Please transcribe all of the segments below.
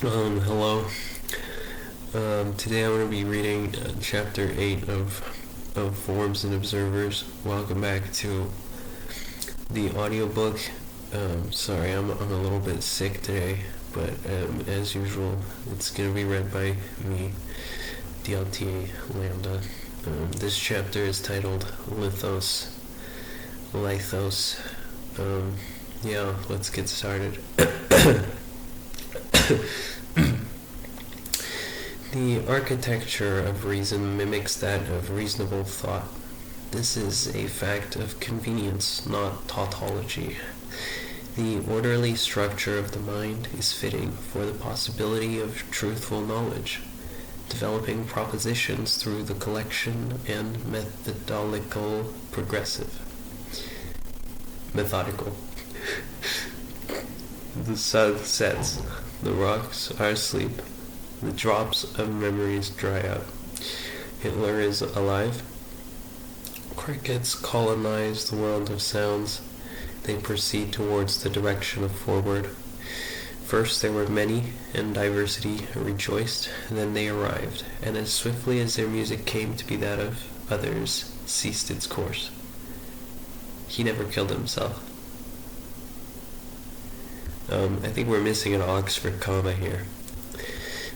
Hello. Today I'm going to be reading chapter 8 of Forms and Observers. Welcome back to the audiobook. Sorry, I'm a little bit sick today, but as usual, it's going to be read by me, DLT Lambda. This chapter is titled Lithos. Let's get started. The architecture of reason mimics that of reasonable thought. This is a fact of convenience, not tautology. The orderly structure of the mind is fitting for the possibility of truthful knowledge, developing propositions through the collection and methodical. The sun sets, the rocks are asleep, the drops of memories dry up. Hitler is alive. Crickets colonize the world of sounds. They proceed towards the direction of forward. First there were many, and diversity rejoiced. Then they arrived, and as swiftly as their music came to be that of others, ceased its course. He never killed himself. I think we're missing an Oxford comma here.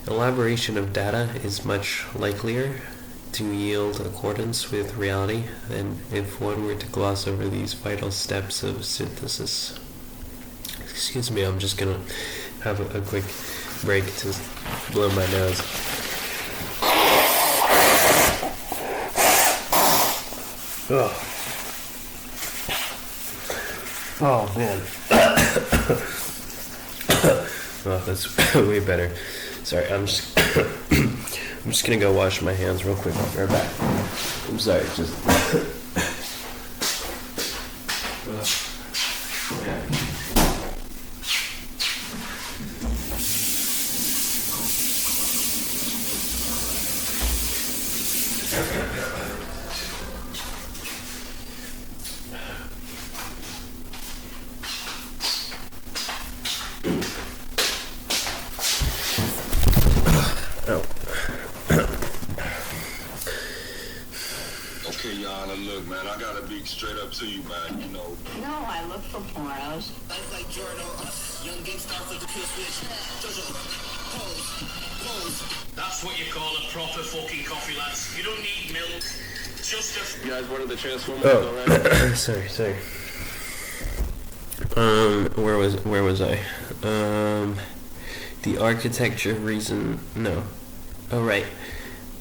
Elaboration of data is much likelier to yield accordance with reality than if one were to gloss over these vital steps of synthesis. Excuse me, I'm just gonna have a quick break to blow my nose. Oh man. Oh, that's way better. Sorry, I'm just gonna go wash my hands real quick. I'll be right back. I'm sorry, Okay, Yana, look, man, I gotta be straight up to you, man, you know. No, I look for pornos. Life like Jordan, young gangsta with the kill switch. Jojo, pose. That's what you call a proper fucking coffee, lads. You don't need milk. Just a... You guys wanted the Transformers, alright? sorry. Where was I? The architecture of reason. No. Oh, right.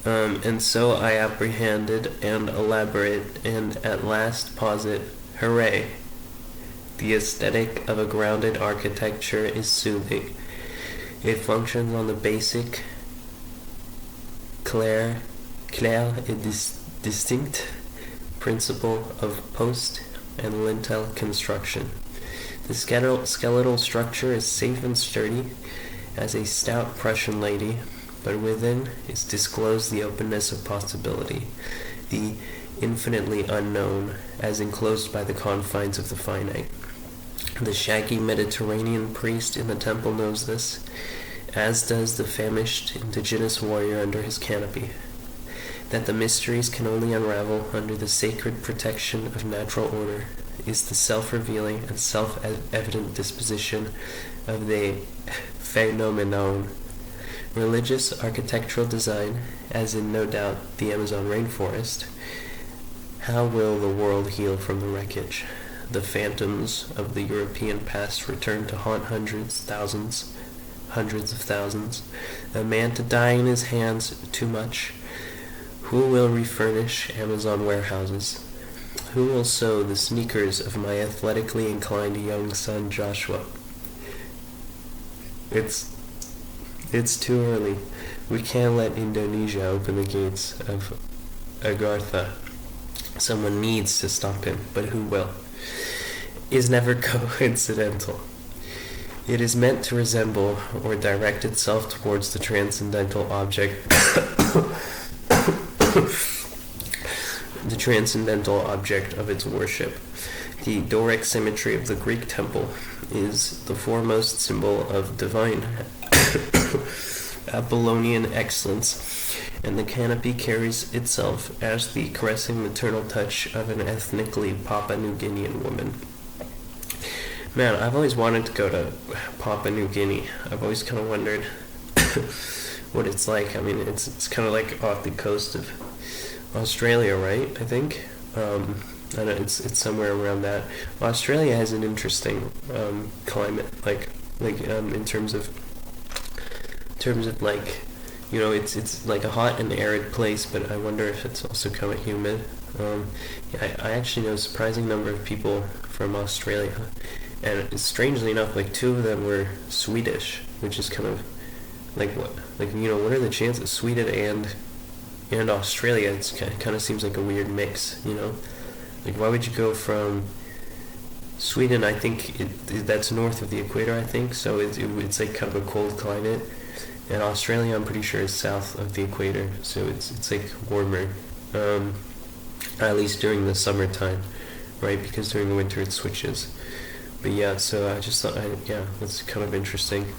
And so I apprehended and elaborate and at last posit, hooray! The aesthetic of a grounded architecture is soothing. It functions on the basic, clair et distinct principle of post and lintel construction. The skeletal structure is safe and sturdy as a stout Prussian lady, but within is disclosed the openness of possibility, the infinitely unknown, as enclosed by the confines of the finite. The shaggy Mediterranean priest in the temple knows this, as does the famished indigenous warrior under his canopy. That the mysteries can only unravel under the sacred protection of natural order is the self-revealing and self-evident disposition of the phenomenon. Religious architectural design, as in no doubt the Amazon rainforest. How will the world heal from the wreckage? The phantoms of the European past return to haunt hundreds of thousands. A man to die in his hands too much. Who will refurnish Amazon warehouses? Who will sew the sneakers of my athletically inclined young son Joshua? It's too early. We can't let Indonesia open the gates of Agartha. Someone needs to stop him, but who will? Is never coincidental. It is meant to resemble or direct itself towards the transcendental object the transcendental object of its worship. The Doric symmetry of the Greek temple is the foremost symbol of divine Apollonian excellence, and the canopy carries itself as the caressing maternal touch of an ethnically Papua New Guinean woman. Man, I've always wanted to go to Papua New Guinea. I've always kind of wondered what it's like. I mean, it's kind of like off the coast of Australia, right? I think. I know it's somewhere around that. Australia has an interesting climate, in terms of like, you know, it's like a hot and arid place, but I wonder if it's also kind of humid. I actually know a surprising number of people from Australia, and strangely enough, like 2 of them were Swedish, which is kind of like what are the chances? Sweden and Australia, it's kind of seems like a weird mix, you know. Like, why would you go from Sweden? I think that's north of the equator, I think, so it's like kind of a cold climate. And Australia, I'm pretty sure, is south of the equator, so it's like warmer, at least during the summertime, right? Because during the winter it switches. But yeah, so I just thought, that's kind of interesting.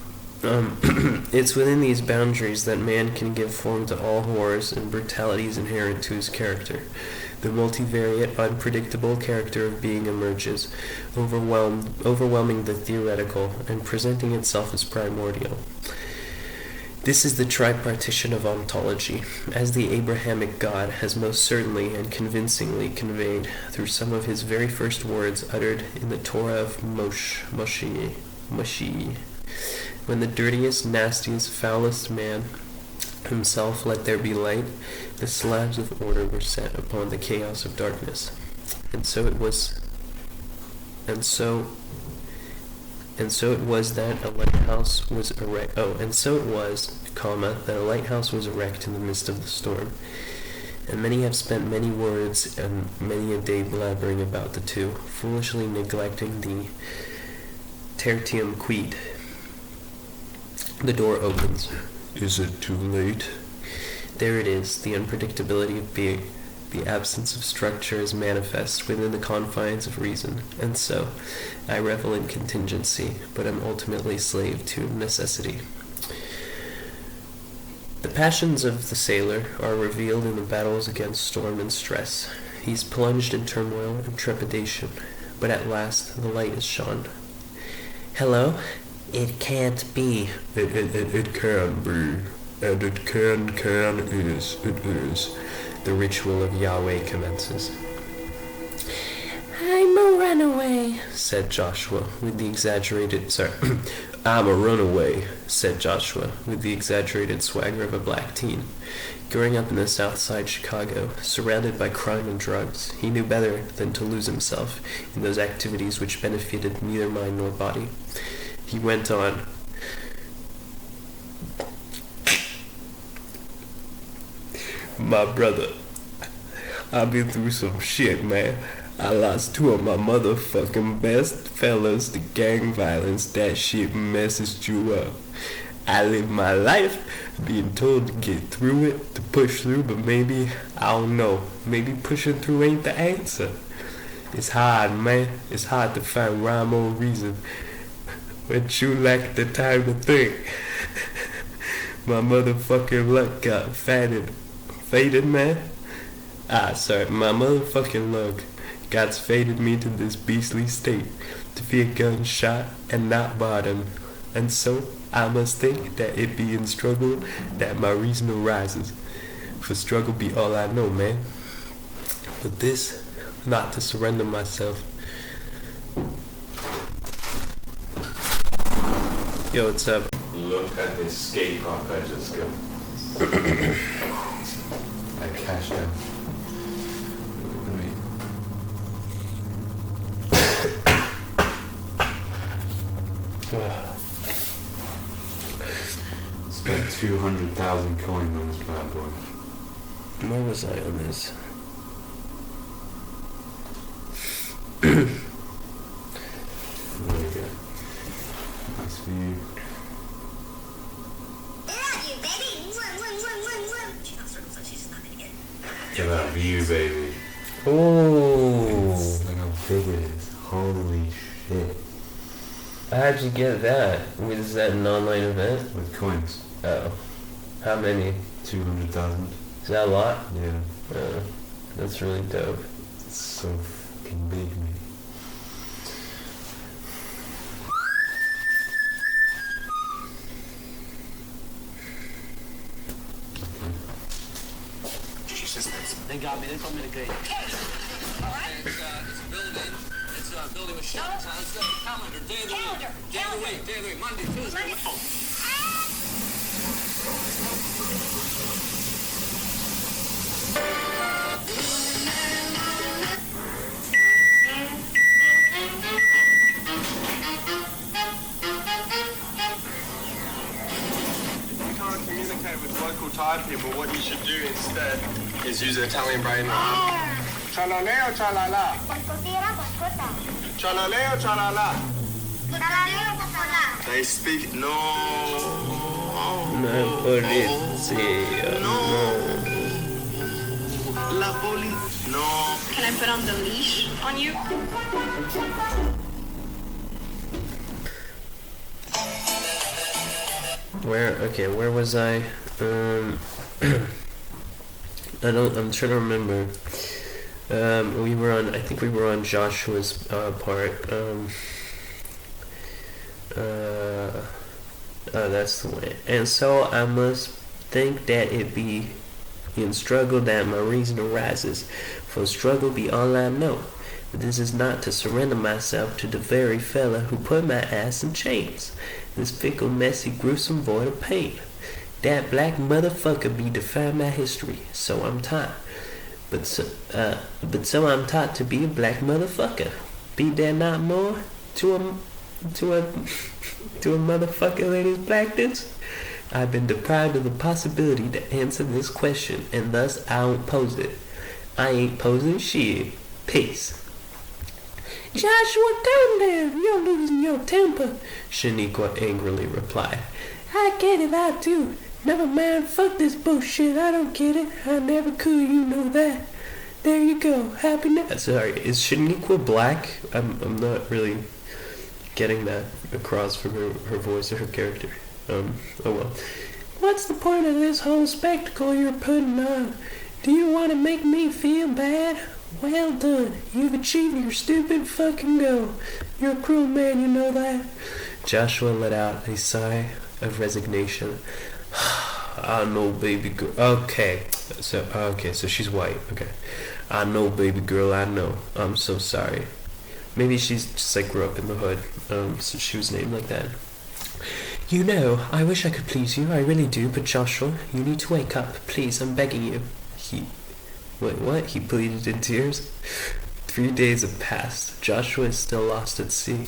It's within these boundaries that man can give form to all horrors and brutalities inherent to his character. The multivariate, unpredictable character of being emerges, overwhelming the theoretical and presenting itself as primordial. This is the tripartition of ontology, as the Abrahamic God has most certainly and convincingly conveyed through some of his very first words uttered in the Torah of Moshe. When the dirtiest, nastiest, foulest man himself let there be light, the slabs of order were set upon the chaos of darkness. And so it was that a lighthouse was erect. That a lighthouse was erect in the midst of the storm. And many have spent many words and many a day blabbering about the two, foolishly neglecting the tertium quid. The door opens. Is it too late? There it is, the unpredictability of being. The absence of structure is manifest within the confines of reason, and so I revel in contingency, but am ultimately slave to necessity. The passions of the sailor are revealed in the battles against storm and stress. He's plunged in turmoil and trepidation, but at last the light is shone. Hello? It can't be. It can be. And it it is. The ritual of Yahweh commences. I'm a runaway, said Joshua with the exaggerated... I'm a runaway, said Joshua with the exaggerated swagger of a black teen. Growing up in the South Side Chicago, surrounded by crime and drugs, he knew better than to lose himself in those activities which benefited neither mind nor body. He went on. My brother, I've been through some shit, man. I lost 2 of my motherfucking best fellas to gang violence. That shit messes you up. I live my life being told to get through it, to push through, but maybe, I don't know, maybe pushing through ain't the answer. It's hard, man. It's hard to find rhyme or reason when you lack the time to think. My motherfucking luck got faded, man. My motherfucking luck God's faded me to this beastly state, to fear gunshot and not bottom. And so I must think that it be in struggle that my reason arises. For struggle be all I know, man. But this, not to surrender myself. Yo, what's up? Look at this skate park I just got. I cashed out. Spent 200,000 coins on this bad boy. Where was I on this? Really good. Nice view. Get that view, baby. Oh, Look how big it is. Holy shit. I How'd you get that? Was that an online event? With coins. Oh. How many? 200,000. Is that a lot? Yeah. That's really dope. It's so fucking big, man. They got me. They told me to grade. It's a building with shelves. It's a calendar. Day of the week. Day of the week. Day of the week. Monday, Tuesday. If you can't communicate with local Thai people, what you should do instead is use the Italian brain. Chalaleo, chalala. Chalaleo, chalala. They speak no. No polizia. No. La poli. No. Can I put on the leash on you? Where was I? I'm trying to remember. I think we were on Joshua's part. That's the way. And so I must think that it be in struggle that my reason arises. For struggle be all I know. But this is not to surrender myself to the very fella who put my ass in chains. This fickle, messy, gruesome void of pain. That black motherfucker be define my history, so I'm taught. But so I'm taught to be a black motherfucker. Be there not more to a motherfucker that is blackness? I've been deprived of the possibility to answer this question, and thus I won't pose it. I ain't posing shit. Peace. Joshua, calm down. You're losing your temper, Shaniqua angrily replied. I get it, I do. Never mind, fuck this bullshit. I don't get it. I never could, you know that. There you go. Happy now. Sorry, is Shaniqua black? I'm not really getting that across from her voice or her character. Oh well. What's the point of this whole spectacle you're putting on? Do you want to make me feel bad? Well done. You've achieved your stupid fucking goal. You're a cruel man, you know that? Joshua let out a sigh of resignation. I know, baby girl. Okay, so she's white. Okay. I know, baby girl, I know. I'm so sorry. Maybe she's just like grew up in the hood, so she was named like that. You know, I wish I could please you, I really do, but Joshua, you need to wake up, please, I'm begging you. Wait, what? He pleaded in tears? 3 days have passed. Joshua is still lost at sea.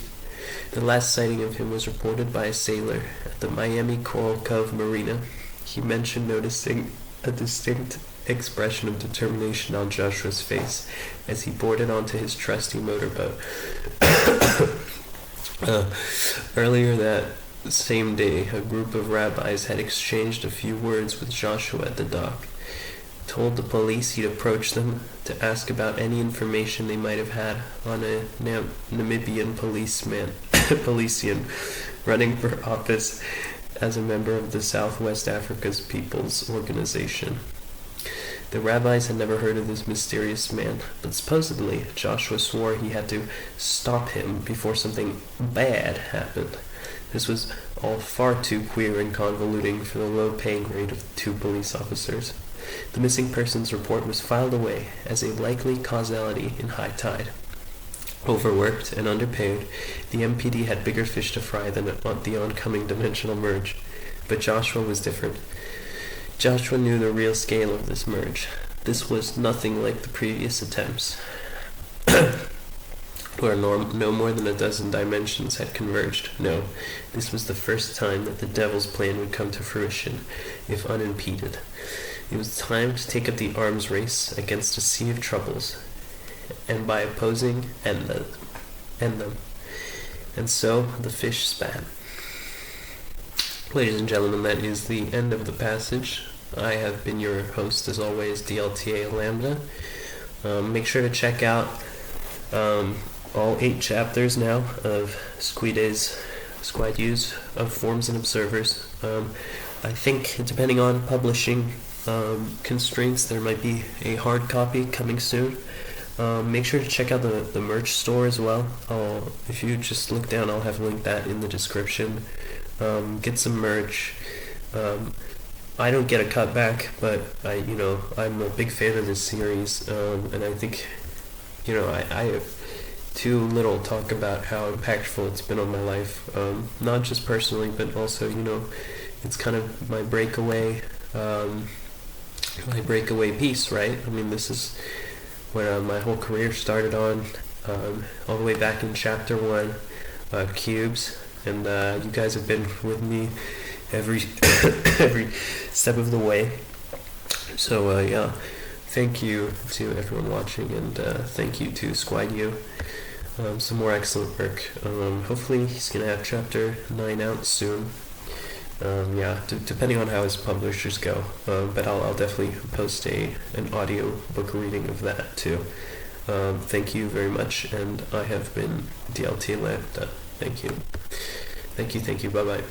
The last sighting of him was reported by a sailor at the Miami Coral Cove Marina. He mentioned noticing a distinct expression of determination on Joshua's face as he boarded onto his trusty motorboat. Earlier that same day, a group of rabbis had exchanged a few words with Joshua at the dock. Told the police he'd approach them to ask about any information they might have had on a Namibian policeman running for office as a member of the Southwest Africa's People's Organization. The rabbis had never heard of this mysterious man, but supposedly Joshua swore he had to stop him before something bad happened. This was all far too queer and convoluting for the low pay grade of 2 police officers. The missing persons report was filed away as a likely causality in high tide. Overworked and underpaid, the MPD had bigger fish to fry than the oncoming dimensional merge. But Joshua was different. Joshua knew the real scale of this merge. This was nothing like the previous attempts, where no more than a dozen dimensions had converged. No, this was the first time that the devil's plan would come to fruition, if unimpeded. It was time to take up the arms race against a sea of troubles, and by opposing, end them. And so the fish spat. Ladies and gentlemen, that is the end of the passage. I have been your host, as always, DLTA Lambda. Make sure to check out all 8 chapters now of Squide's Squad use of Forms and Observers. I think depending on publishing constraints, there might be a hard copy coming soon. Make sure to check out the merch store as well. If you just look down, I'll have linked that in the description. Get some merch. I don't get a cutback, but I'm a big fan of this series, and I think, I have too little talk about how impactful it's been on my life, not just personally, but also, it's kind of my breakaway piece, right? I mean, this is what my whole career started on, all the way back in chapter 1, Cubes, and you guys have been with me every every step of the way. So yeah, thank you to everyone watching, and thank you to Squad U. Some more excellent work. Hopefully he's gonna have chapter 9 out soon. Yeah, depending on how his publishers go, but I'll definitely post an audio book reading of that too. Thank you very much, and I have been DLT Lambda. Thank you. Bye bye.